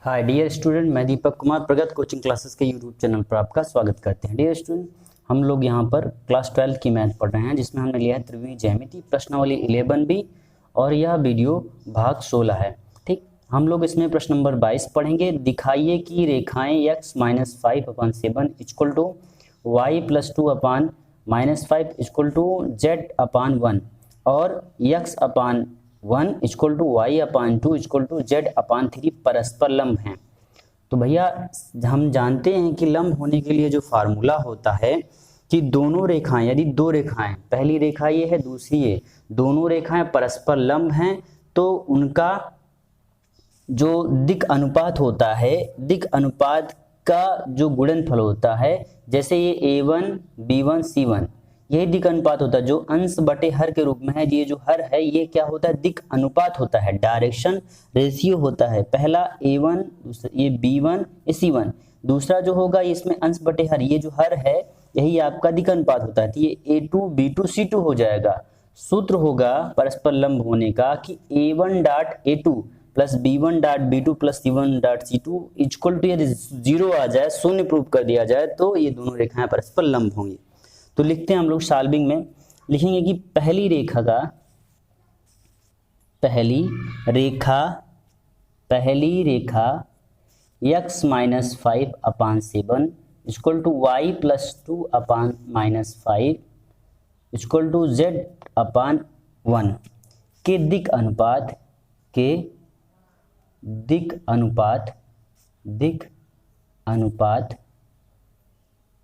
Hi dear student, मैं दीपक कुमार प्रगत coaching classes के यूट्यूब चैनल पर आपका स्वागत करते हैं। डियर स्टूडेंट, हम लोग यहाँ पर क्लास 12 की मैथ पढ़ रहे हैं, जिसमें हमने लिया है त्रिविमीय ज्यामिति प्रश्नावली 11B और यह वीडियो भाग 16 है। ठीक, हम लोग इसमें प्रश्न नंबर 22 पढ़ेंगे। दिखाइए कि रेखाएं x-5/7 equal to y+2/-5 equal to z/1 और x/1 equal to y/2 equal to z/3 परस्पर लंब हैं। तो भैया हम जानते हैं कि लंब होने के लिए जो फार्मूला होता है कि दोनों रेखाएं, यदि दो रेखाएं, पहली रेखा ये है, दूसरी ये, दोनों रेखाएं परस्पर लंब हैं तो उनका जो दिक् अनुपात होता है, दिक् अनुपात का जो गुणनफल होता है, जैसे ये a1 b1 c1, यही दिक् अनुपात होता है जो अंश बटे हर के रूप में है। ये जो हर है ये क्या होता है, दिक् अनुपात होता है, डायरेक्शन रेशियो होता है। पहला a1, ये b1, ये c1, दूसरा जो होगा इसमें अंश बटे हर, ये जो हर है यही आपका दिक् अनुपात होता है। तो ये a2 b2 c2 हो जाएगा। सूत्र होगा परस्पर लंब होने का कि a1.a2 plus b1.b2 plus c1.c2 equal to, यदि 0 आ जाए, शून्य प्रूव कर दिया जाए तो ये दोनों रेखाएं परस्पर लंब होंगी। तो लिखते हैं हम लोग, सॉल्विंग में लिखेंगे कि पहली रेखा x-5/7 equal to y+2/-5 equal to z/1 के दिक् अनुपात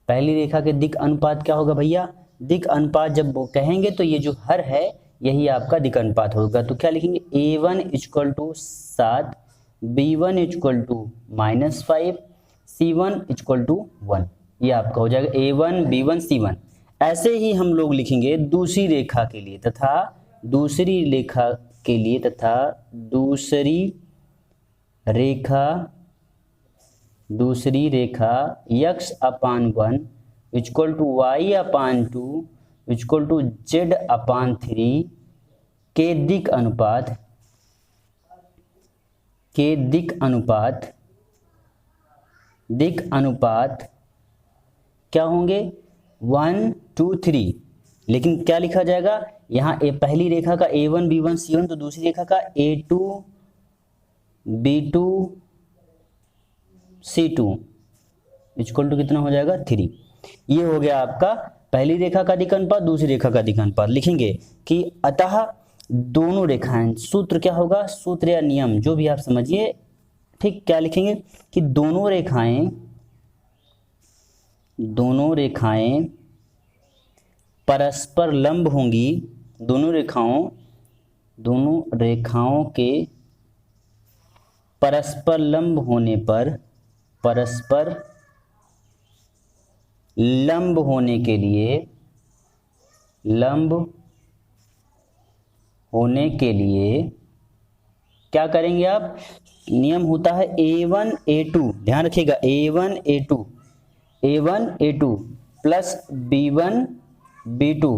पहली रेखा के दिक् अनुपात क्या होगा भैया? दिक् अनुपात जब वो कहेंगे तो ये जो हर है यही आपका दिक् अनुपात होगा। तो क्या लिखेंगे, a1 equal to 7, b1 equal to -5, c1 equal to 1। ये आपका हो जाएगा a1 b1 c1। ऐसे ही हम लोग लिखेंगे दूसरी रेखा के लिए तथा दूसरी रेखा x/1 equal to y/2 equal to z/3 के दिक् अनुपात क्या होंगे, 1 2 3। लेकिन क्या लिखा जाएगा यहाँ, पहली रेखा का a1 b1 c1, तो दूसरी रेखा का a2 b2 c2 equal to कितना हो जाएगा, 3। ये हो गया आपका पहली रेखा का दिक् अनुपात, दूसरी रेखा का दिक् अनुपात। लिखेंगे कि अतः दोनों रेखाएं, सूत्र क्या होगा, सूत्र या नियम जो भी आप समझिए, ठीक। क्या लिखेंगे कि दोनों रेखाएं परस्पर लंब होंगी। दोनों रेखाओं के परस्पर लंब होने के लिए क्या करेंगे आप, नियम होता है a1 a2, ध्यान रखिएगा, a1 a2 plus b1 b2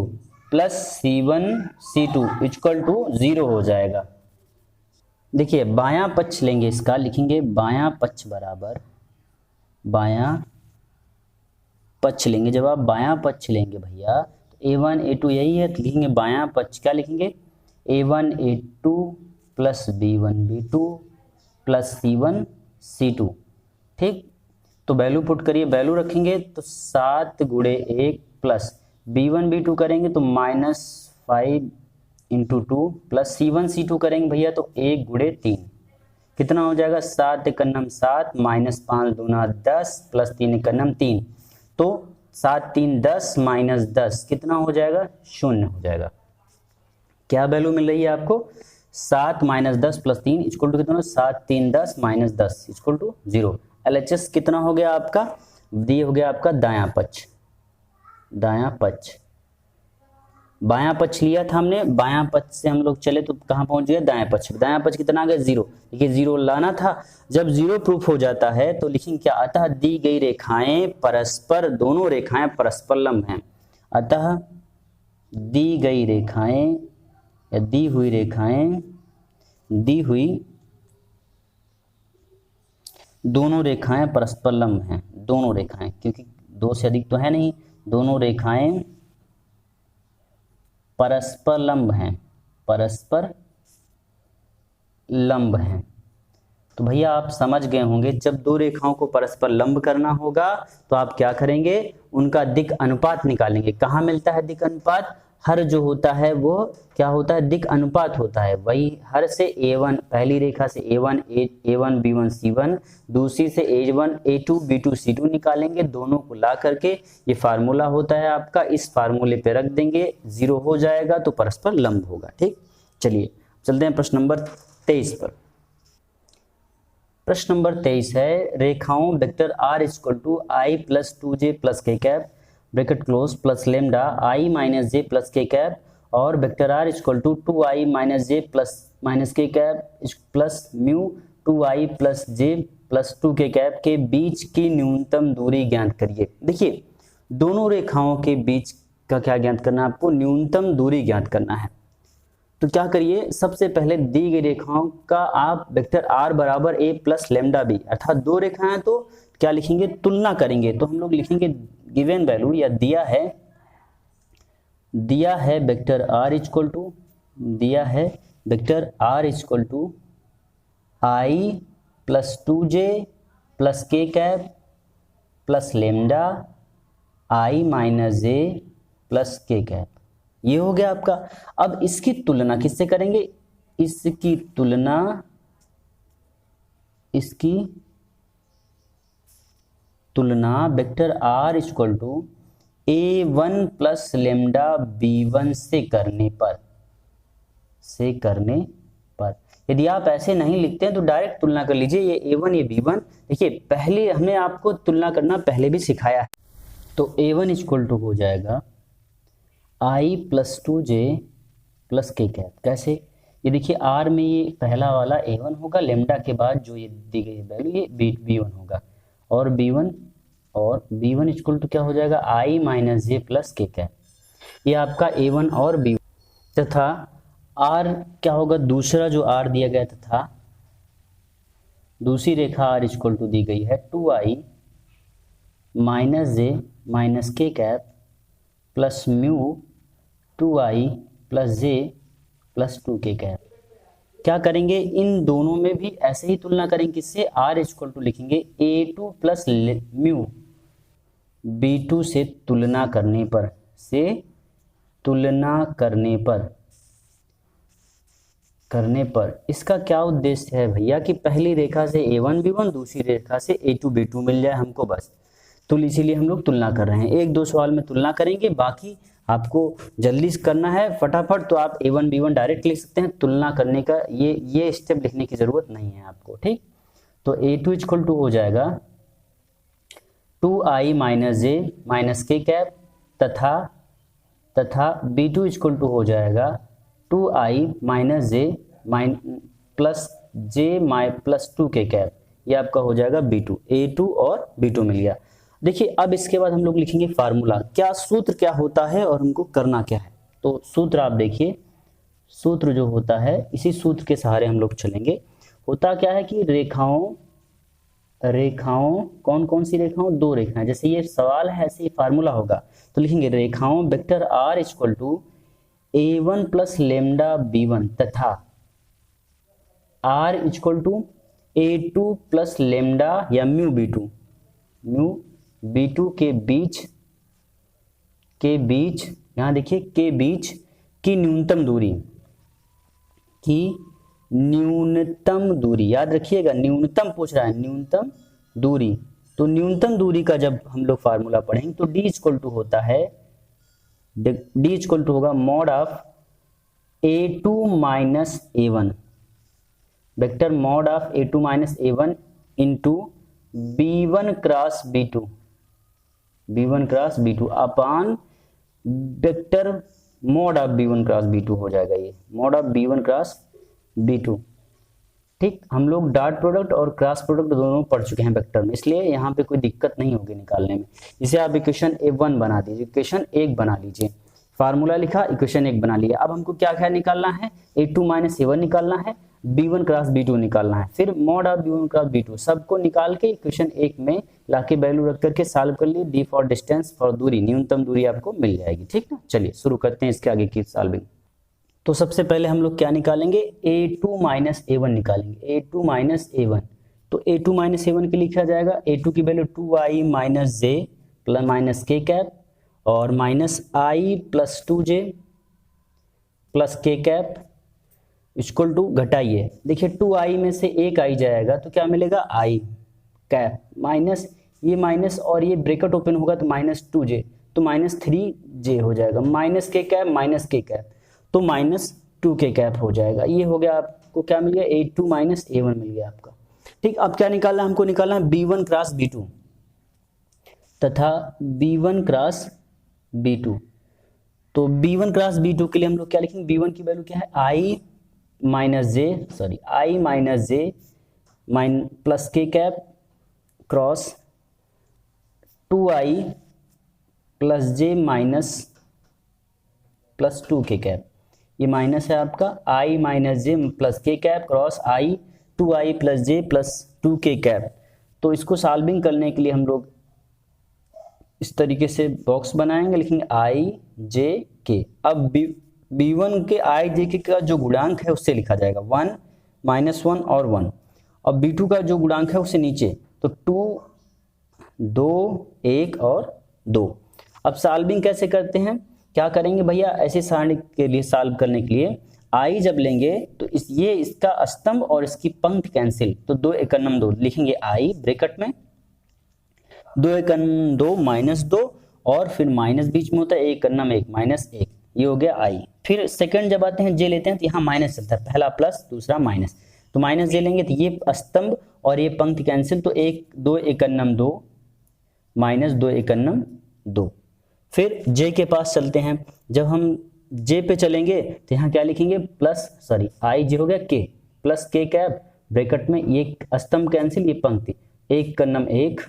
plus c1 c2 equal to 0 हो जाएगा। देखिए बायां पक्ष लेंगे इसका, लिखेंगे बायां पक्ष लेंगे। जब आप बायां पक्ष लेंगे भैया तो a1 a2 यही है, तो लिखेंगे बायां पक्ष, क्या लिखेंगे, a1 a2 plus b1 b2 plus c1 c2। ठीक, तो वैल्यू पुट करिए, वैल्यू रखेंगे तो 7 गुणे 1 प्लस b1 b2 करेंगे तो -5 इंटू 2 प्लस c1 c2 करेंगे भैया तो 1 गुणे 3, कितना हो जाएगा, 7 एकन्नम 7 माइनस 5 दूना 10 प्लस 3 एकन्नम 3, तो 7 3 10 माइनस 10 कितना हो जाएगा, 0 हो जाएगा। क्या वैल्यू मिल रही है आपको, 7 माइनस 10 प्लस 3 इक्वल टू कितना, 7 3 10 माइनस 10 इक्वल टू 0। LHS कितना हो गया आपका, ये हो गया आपका दायां पक्ष। बायां पक्ष लिया था हमने, बायां पक्ष से हम लोग चले तो कहाँ पहुंच गए, दायां पक्ष। दायां पक्ष कितना आ गया, 0। देखिए 0 लाना था, जब 0 प्रूफ हो जाता है तो लिखेंगे क्या, अतः दी गई रेखाएं परस्पर, दोनों रेखाएं परस्पर लंब हैं। अतः दी गई रेखाएं या दी हुई दोनों रेखाएं परस्पर लंब हैं, दोनों रेखाएं, क्योंकि दो से अधिक तो है नहीं, दोनों रेखाएं परस्पर लंब हैं, परस्पर लंब हैं। तो भैया आप समझ गए होंगे, जब दो रेखाओं को परस्पर लंब करना होगा तो आप क्या करेंगे, उनका दिक् अनुपात निकालेंगे। कहाँ मिलता है दिक् अनुपात? हर जो होता है वो क्या होता है, दिक् अनुपात होता है। वही हर से a1, पहली रेखा से a1 b1 c1, दूसरी से a1 a2 b2 c2 निकालेंगे, दोनों को ला करके ये फार्मूला होता है आपका, इस फार्मूले पे रख देंगे, 0 हो जाएगा तो परस्पर लंब होगा। ठीक, चलिए चलते हैं प्रश्न नंबर 23 पर। प्रश्न नंबर 23 है, रेखाओं vector r equal to I plus 2j plus K cap bracket close plus lambda i minus J plus K cap और vector r equal to 2i minus J plus minus K cap plus mu 2i plus J plus 2 K cap के बीच की न्यूनतम दूरी ज्ञात करिए। देखिए, दोनों रेखाओं के बीच का क्या ज्ञात करना है आपको, न्यूनतम दूरी ज्ञात करना है। तो क्या करिए, सबसे पहले दी गई रेखाओं का आप वेक्टर r बराबर a प्लस लेमडा बी, अर्थात दो रेखाएं तो क्या लिखेंगे, तुलना करेंगे। तो हम लोग लिखेंगे गिवन वैल्यू या दिया है वेक्टर r इक्वल टू, दिया है vector r equal to I plus 2j plus K cap plus lambda i minus J plus K cap, ये हो गया आपका। अब इसकी तुलना किससे करेंगे, इसकी तुलना vector r equal to a1 plus lambda b1 से करने पर यदि आप ऐसे नहीं लिखते हैं तो डायरेक्ट तुलना कर लीजिए, ये a1 ये b1। देखिए, पहले हमने आपको तुलना करना पहले भी सिखाया है। तो a1 इक्वल टू हो जाएगा i plus 2j plus K cap. कैसे, ये देखिए r में ये पहला वाला a1 होगा, लेमडा के बाद जो ये दी गई वैल्यू ये b1 होगा, और b1 इक्वल टू क्या हो जाएगा, i minus J plus K cap. ये आपका a1 और b1 तथा r क्या होगा, दूसरा जो r दिया गया तथा दूसरी रेखा r इक्वल टू दी गई है 2i minus J minus K cap plus mu 2i plus J plus 2 K cap. क्या करेंगे, इन दोनों में भी ऐसे ही तुलना करेंगे, किससे, r इक्वल टू लिखेंगे a2 प्लस म्यू b2 से तुलना करने पर इसका क्या उद्देश्य है भैया, कि पहली रेखा से a1 b1 दूसरी रेखा से a2 b2 मिल जाए हमको, बस। तो इसीलिए हम लोग तुलना कर रहे हैं, एक दो सवाल में तुलना करेंगे, बाकी आपको जल्दी करना है फटाफट। तो आप a1 b1 डायरेक्ट लिख सकते हैं, तुलना करने का ये स्टेप लिखने की जरूरत नहीं है आपको। ठीक, तो a2 इक्वल टू हो जाएगा 2i minus J minus K cap तथा b2 इक्वल टू हो जाएगा 2i minus J plus J plus 2 K cap. ये आपका हो जाएगा b2, a2 और b2 मिल गया। देखिए, अब इसके बाद हम लोग लिखेंगे फार्मूला, क्या सूत्र क्या होता है और हमको करना क्या है। तो सूत्र आप देखिए, सूत्र जो होता है इसी सूत्र के सहारे हम लोग चलेंगे। होता क्या है कि रेखाओं कौन कौन सी रेखाओं, दो रेखाएं, जैसे ये सवाल है ऐसे ही फार्मूला होगा। तो लिखेंगे रेखाओं vector r equal to a1 plus lambda b1 तथा r equal to a2 plus lambda या म्यू b2 के बीच यहाँ देखिए के बीच की न्यूनतम दूरी, याद रखिएगा, न्यूनतम पूछ रहा है, न्यूनतम दूरी। तो न्यूनतम दूरी का जब हम लोग फार्मूला पढ़ेंगे तो d इक्वल टू होता है, d इक्वल टू होगा mod of a2 minus a1, vector mod of a2 minus a1 into b1 cross b2 upon vector mod of b1 cross b2 हो जाएगा, ये mod of b1 cross b2। ठीक, हम लोग dot product और cross product दोनों पढ़ चुके हैं वेक्टर में, इसलिए यहाँ पे कोई दिक्कत नहीं होगी निकालने में। इसे आप इक्वेशन A1 बना दीजिए, इक्वेशन 1 बना लीजिए। फार्मूला लिखा, इक्वेशन 1 बना लिया। अब हमको क्या क्या निकालना है, A2 माइनस A1 निकालना है, B1 क्रॉस B2 निकालना है, फिर mod of B1 cross B2 सबको निकाल के इक्वेशन 1 में लाके वैल्यू रख करके सॉल्व कर लिए। D फॉर डिस्टेंस, फॉर दूरी, न्यूनतम दूरी आपको मिल जाएगी। ठीक ना, चलिए शुरू करते हैं इसके आगे की सॉल्विंग। तो सबसे पहले हम लोग क्या निकालेंगे, A2 माइनस A1 निकालेंगे। A2 माइनस A1, तो A2 माइनस A1 के लिखा जाएगा A2 की value 2i minus j plus minus K cap और minus i plus 2j plus K cap equal to, घटाइए, देखिए 2i में से एक आई जाएगा तो क्या मिलेगा, i कैप माइनस ये माइनस और ये ब्रैकेट ओपन होगा तो माइनस 2j, तो माइनस 3j हो जाएगा, minus K cap minus K cap तो माइनस 2 के कैप हो जाएगा। ये हो गया, आपको क्या मिल गया, A2 माइनस A1 मिल गया आपका। ठीक, अब क्या निकालना है, हमको निकालना है B1 क्रॉस B2 तथा B1 क्रॉस B2। तो B1 क्रॉस B2 के लिए हम लोग क्या लिखेंगे, B1 की वैल्यू क्या है, i minus j plus K cap cross 2i plus j minus plus 2 K cap, ये माइनस है आपका, i minus J plus K cap cross i 2i plus J plus 2 K cap. तो इसको solving करने के लिए हम लोग इस तरीके से बॉक्स बनाएंगे, लिखेंगे i j k। अब B1 के i j k का जो गुणांक है उससे लिखा जाएगा 1 माइनस 1 और 1, और B2 का जो गुणांक है उससे नीचे, तो 2 2 1 और 2। अब सॉल्विंग कैसे करते हैं, क्या करेंगे भैया, ऐसे सारणी के लिए सॉल्व करने के लिए i जब लेंगे तो ये इसका स्तंभ और इसकी पंक्ति कैंसिल, तो 2 एकन्नम 2 लिखेंगे i ब्रैकेट में, 2 एकन्नम 2 माइनस 2 और फिर माइनस बीच में होता है, 1 एकन्नम 1 माइनस 1, ये हो गया i। फिर सेकंड जब आते हैं j लेते हैं तो यहाँ माइनस चलता है, पहला प्लस दूसरा माइनस, तो माइनस j लेंगे तो ये स्तंभ और ये पंक्ति कैंसिल, तो 2 एकन्नम 2 माइनस 2 एकन्नम 2। फिर j के पास चलते हैं, जब हम j पे चलेंगे तो यहाँ क्या लिखेंगे, प्लस i j हो गया k plus K cap bracket में, ये स्तंभ कैंसिल, ये पंक्ति, 1 एकन्नम 1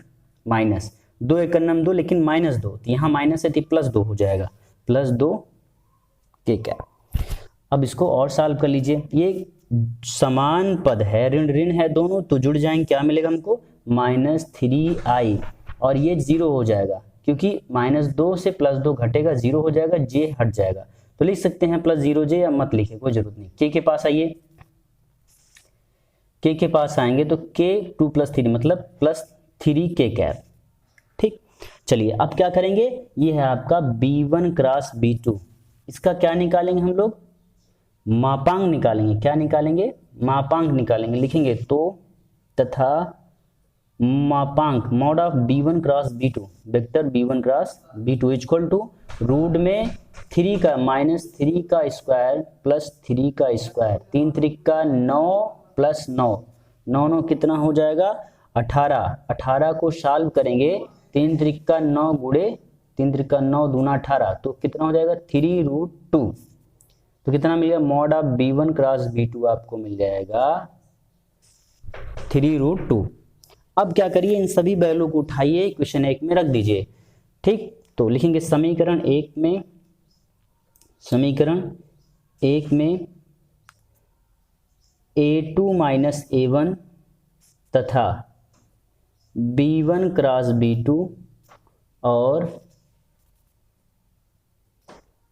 माइनस 2 एकन्नम 2 लेकिन माइनस 2, तो यहाँ माइनस है तो प्लस 2 हो जाएगा, प्लस 2 के कैप। अब इसको और सॉल्व कर लीजिए, ये समान पद है, ऋण ऋण है दोनों, तो जुड़ जाएंगे, क्या मिलेगा हमको, माइनस 3i, और ये 0 हो जाएगा क्योंकि माइनस 2 से प्लस 2 घटेगा, 0 हो जाएगा, j हट जाएगा, तो लिख सकते हैं प्लस 0j, या मत लिखे, कोई जरूरत नहीं। k के पास आइए, k के पास आएंगे तो k 2 प्लस 3 मतलब प्लस 3 के कैप। ठीक, चलिए अब क्या करेंगे, ये है आपका B1 क्रॉस B2, इसका क्या निकालेंगे हम लोग, मापांक निकालेंगे। क्या निकालेंगे, मापांक निकालेंगे, लिखेंगे तो तथा मापांक mod of B1 cross B2, vector B1 cross B2 equal to root में 3 का माइनस 3 का स्क्वायर प्लस 3 का स्क्वायर, 3 3 का 9 प्लस 9, 9 9 कितना हो जाएगा, 18, 18 को सॉल्व करेंगे, 3 3 का 9 गुणे 3 3 का 9 दूना 18, तो कितना हो जाएगा 3√2, तो कितना मिलेगा, mod of B1 cross B2 आपको मिल जाएगा 3√2। अब क्या करिए, इन सभी वैल्यू को उठाइए, इक्वेशन 1 में रख दीजिए। ठीक, तो लिखेंगे समीकरण 1 में A2 माइनस A1 तथा B1 क्रॉस B2 और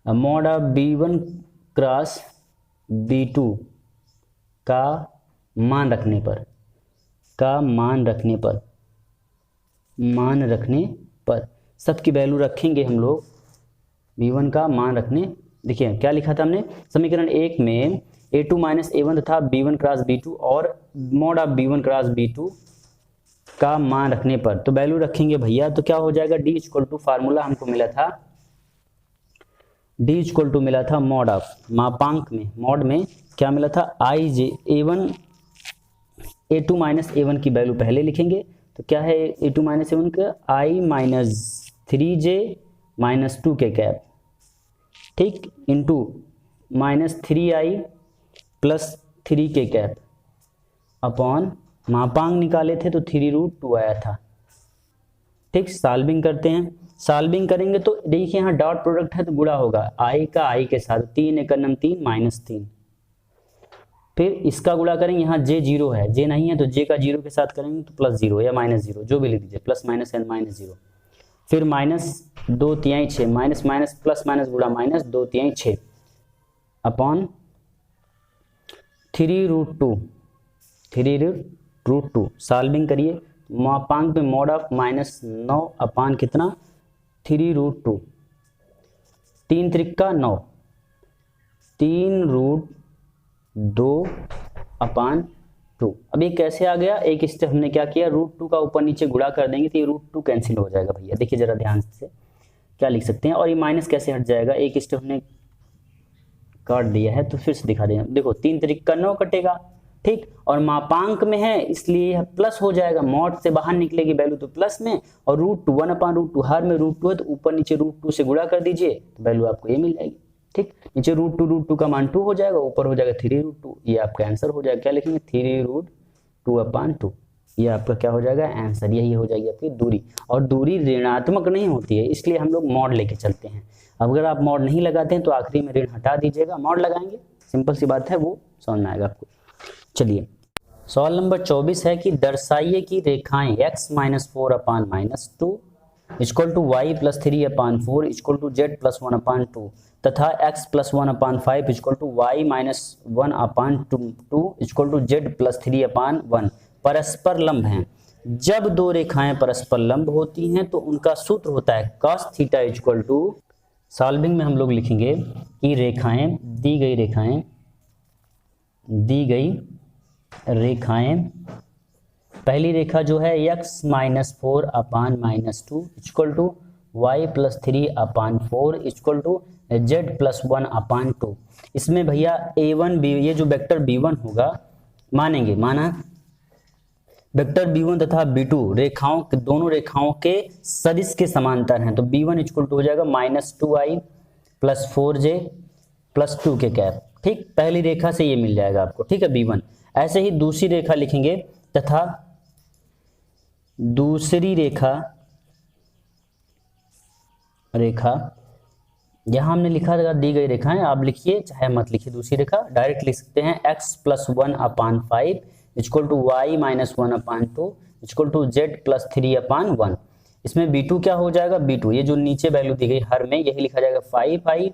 mod of B1 cross B2 का मान रखने पर सबकी वैल्यू रखेंगे हम लोग, B1 का मान रखने, देखिए क्या लिखा था हमने, समीकरण 1 में A2 माइनस A1 तथा B1 क्रॉस B2 और mod of B1 cross B2 का मान रखने पर, तो वैल्यू रखेंगे भैया, तो क्या हो जाएगा, D इक्वल टू, फार्मूला हमको मिला था, D इक्वल टू मिला था मॉड ऑफ, मापांक में मॉड में क्या मिला था, A2 माइनस A1 की वैल्यू पहले लिखेंगे, तो क्या है A2 माइनस A1 का, i minus 3j minus 2 K cap, ठीक, इंटू माइनस 3i प्लस 3 के कैप अपॉन, मापांक निकाले थे तो 3√2 आया था। ठीक, सॉल्विंग करते हैं, सॉल्विंग करेंगे तो देखिए यहाँ डॉट प्रोडक्ट है तो गुणा होगा आई का आई के साथ, 3 × 3 -3। फिर इसका गुणा करेंगे, यहाँ जे 0 है, जे नहीं है तो जे का 0 के साथ करेंगे तो +0 या -0 जो भी लिख दीजिए, प्लस माइनस एन -0। फिर -2 तिहाई 6, माइनस माइनस प्लस माइनस गुणा -2 तिहाई 6 अपॉन 3√2, 3√2। सॉल्विंग करिए, मापांक में मॉड ऑफ -9 अपान कितना 3√2, 3 त्रिका 9, 3√2 अपान 2। अब ये कैसे आ गया, एक स्टेप हमने क्या किया, √2 का ऊपर नीचे गुणा कर देंगे तो ये √2 कैंसिल हो जाएगा भैया। देखिए जरा ध्यान से क्या लिख सकते हैं, और ये माइनस कैसे हट जाएगा, एक स्टेप हमने काट दिया है तो फिर से दिखा देंगे। देखो 3 त्रिका 9 कटेगा, ठीक, और मापांक में है इसलिए यह प्लस हो जाएगा, मॉड से बाहर निकलेगी वैल्यू तो प्लस में, और √2 1/√2 हर में √2 है तो ऊपर नीचे √2 से गुणा कर दीजिए तो वैल्यू आपको ये मिल जाएगी। ठीक, नीचे √2 का मान 2 हो जाएगा, ऊपर हो जाएगा 3√2, ये आपका आंसर हो जाएगा। क्या लिखेंगे 3√2/2, ये आपका क्या हो जाएगा आंसर, यही हो जाएगी आपकी दूरी। और दूरी ऋणात्मक नहीं होती है इसलिए हम लोग मॉड लेके चलते हैं। अगर आप मॉड नहीं लगाते हैं तो आखिरी में ऋण हटा दीजिएगा, मॉड लगाएंगे, सिंपल सी बात है, वो समझ में आएगा आपको। चलिए सवाल नंबर 24 है कि दर्शाइए कि रेखाएं x -4/-2 = y + 3/4 = z + 1/2 तथा x + 1/5 = y - 1/2 = z + 3/1 परस्पर लंब हैं। जब दो रेखाएं परस्पर लंब होती हैं तो उनका सूत्र होता है cos θ = सॉल्विंग में हम लोग लिखेंगे कि रेखाएं, दी गई रेखाएं, पहली रेखा जो है x -4/-2 = y + 3/4 = z + 1/2। इसमें भैया a1 b, ये जो वेक्टर b1 होगा माना वेक्टर b1 तथा b2 रेखाओं, दोनों रेखाओं के सदिश के समांतर हैं तो b1 = हो जाएगा -2i + 4j + 2 के कैप। ठीक, पहली रेखा से ये मिल जाएगा आपको, ठीक है b1। ऐसे ही दूसरी रेखा लिखेंगे तथा दूसरी रेखा यहां हमने लिखा था दी गई रेखा है, आप लिखिए चाहे मत लिखिए, दूसरी रेखा डायरेक्ट लिख सकते हैं x + 1/5 = y - 1/2 = z + 3/1। इसमें b2 क्या हो जाएगा, b2 ये जो नीचे वैल्यू दी गई हर में यही लिखा जाएगा 5i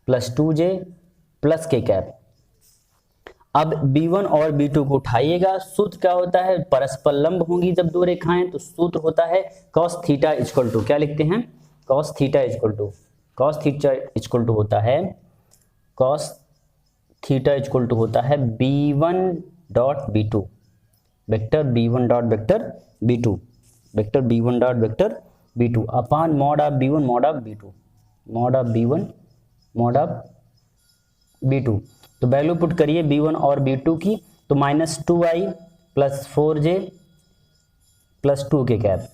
+ 2j plus K cap. अब b1 और b2 को उठाइएगा, सूत्र क्या होता है, परस्पर लंब होंगी जब दो रेखाएं तो सूत्र होता है cos θ = क्या लिखते हैं, cos θ होता है b1.b2 vector b1.b2 upon mod of b1 mod of b2। तो वैल्यू पुट करिए b1 और b2 की, तो -2i + 4j + 2 K cap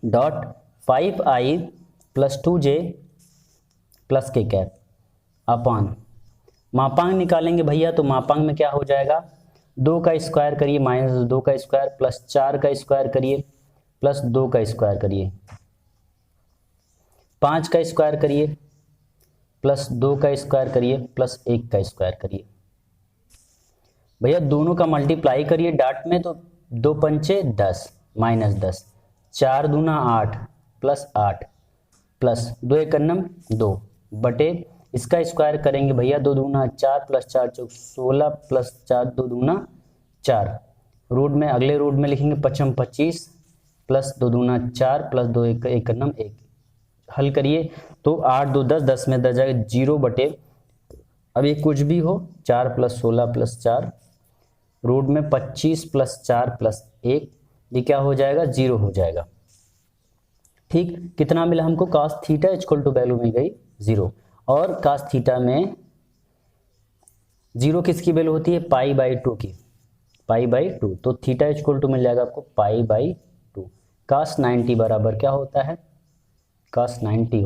dot 5i + 2j + के कैप अपान मापांक निकालेंगे भैया, तो मापांक में क्या हो जाएगा, 2 का स्क्वायर करिए -2 का स्क्वायर + 4 का स्क्वायर करिए + 2 का स्क्वायर करिए, 5 का स्क्वायर करिए +2 का स्क्वायर करिए +1 का स्क्वायर करिए। भैया दोनों का मल्टीप्लाई करिए डॉट में, तो 2 पंचे 10 -10, 4 दूना 8 +8 प्लस 2 एकन्नम 2 बटे इसका स्क्वायर करेंगे भैया, 2 दूना 4 + 4 = 16 + 4 2 दूना 4, रूट में अगले रूट में लिखेंगे 5 25 + 2 दूना 4 + 2 एकन्नम 1। हल करिए तो 8 2 10, 10 में 10 जाएगा 0 बटे, अब ये कुछ भी हो 4 + 16 + 4 रूट में 25 + 4 + 1, ये क्या हो जाएगा 0 हो जाएगा। ठीक, कितना मिला हमको, cos θ = वैल्यू मिल गई 0, और cos θ में 0 किसकी वैल्यू होती है, π/2 की, π/2, तो θ = मिल जाएगा आपको π/2। cos 90 बराबर क्या होता है, cos 90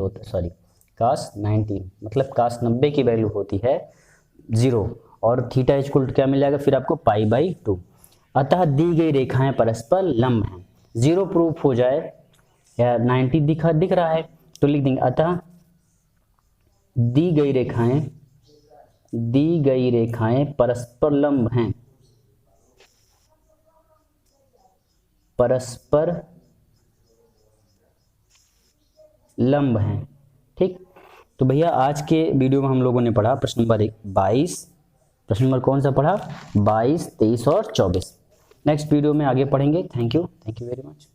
मतलब cos 90 की वैल्यू होती है 0, और θ = क्या मिल जाएगा फिर आपको π/2। अतः दी गई रेखाएं परस्पर लंब हैं। 0 प्रूफ हो जाए या 90 दिख रहा है तो लिख देंगे अतः दी गई रेखाएं परस्पर लंब हैं, परस्पर लंब हैं। ठीक, तो भैया आज के वीडियो में हम लोगों ने पढ़ा प्रश्न नंबर 22। प्रश्न नंबर कौन सा पढ़ा? 22, 23 और 24। नेक्स्ट वीडियो में आगे पढ़ेंगे। Thank you very much.